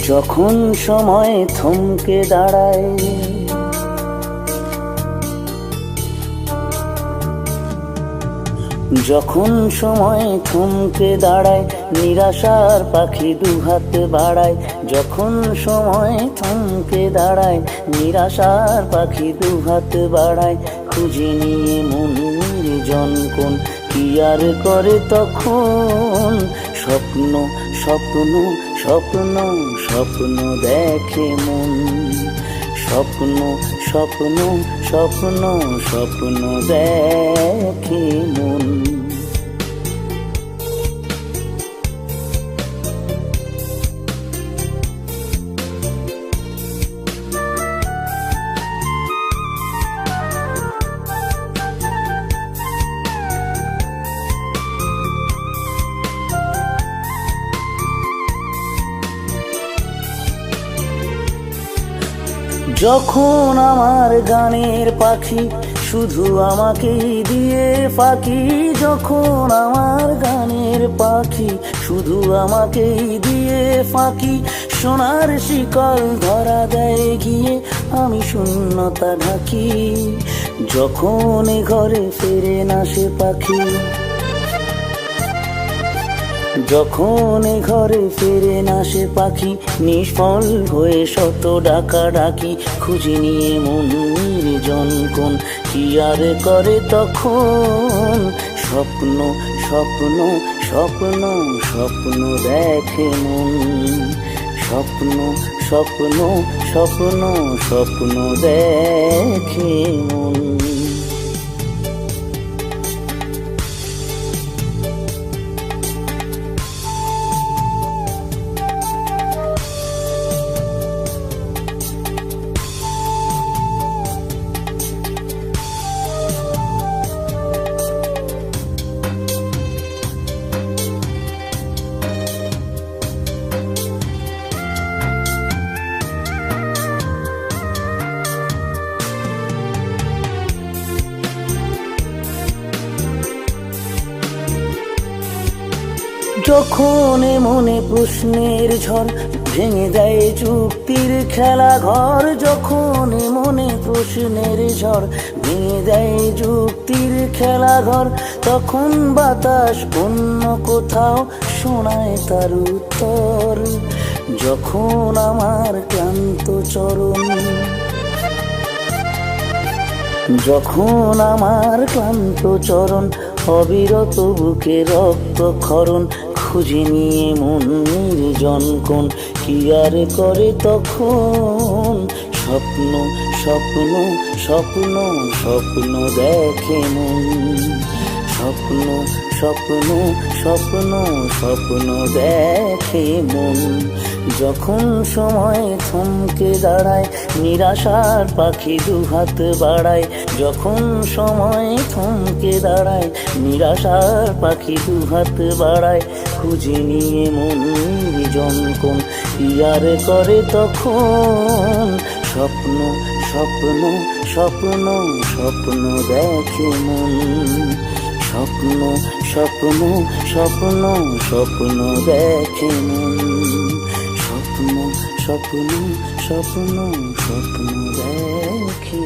যখন সময় থমকে দাঁড়ায়, যখন সময় থমকে দাঁড়ায়, নিরাশার পাখি দুহাত বাড়ায়। যখন সময় থমকে দাঁড়ায়, নিরাশার পাখি দুহাত বাড়ায়। খুঁজে নিয়ে মন নির্জন কোণ, কি আর করে তখন? স্বপ্ন স্বপ্ন স্বপ্ন স্বপ্ন দেখে মন। স্বপ্ন স্বপ্ন স্বপ্ন স্বপ্ন দেখে মন। যখন আমার গানের পাখি শুধু আমাকেই দিয়ে ফাঁকি, যখন আমার গানের পাখি শুধু আমাকেই দিয়ে ফাঁকি। সোনার শিকল ধরা দেয় গিয়ে, আমি শূন্যতা ঢাকি। যখন এ ঘরে ফেরে না সে পাখি, যখন এ ঘরে ফেরে না সে পাখি, নিষ্ফল হয়ে শত ডাকা ডাকি। খুঁজে নিয়ে মন নির্জন কোণ, কি আর করে তখন? স্বপ্ন স্বপ্ন স্বপ্ন স্বপ্ন দেখে মন। স্বপ্ন স্বপ্ন স্বপ্ন স্বপ্ন দেখে মন। যখন মনে প্রশ্নের ঝড় ভেঙে দেয় যুক্তির খেলা ঘর, যখন মনে প্রশ্নের ঝড় ভেঙে দেয় যুক্তির খেলা ঘর, তখন বাতাস অন্য কোথাও শোনায় তার উত্তর। যখন আমার ক্লান্ত চরণ, যখন আমার ক্লান্ত চরণ অবিরত বুকে রক্তক্ষরণ, খুঁজে নিয়ে মন নির্জন কোণ, কি আর করে তখন? স্বপ্ন স্বপ্ন স্বপ্ন স্বপ্ন দেখে মন। স্বপ্ন স্বপ্ন স্বপ্ন স্বপ্ন দেখে মন। যখন সময় থমকে দাঁড়ায়, নিরাশার পাখি দুহাত বাড়ায়। যখন সময় থমকে দাঁড়ায়, নিরাশার পাখি দুহাত বাড়ায়। খুঁজে নিয়ে মন নির্জন কোণ, কি আর করে তখন? স্বপ্ন স্বপ্ন স্বপ্ন স্বপ্ন দেখে মন। স্বপ্ন স্বপ্ন স্বপ্ন স্বপ্ন দেখে মন। স্বপ্ন স্বপ্ন স্বপ্ন স্বপ্ন দেখে।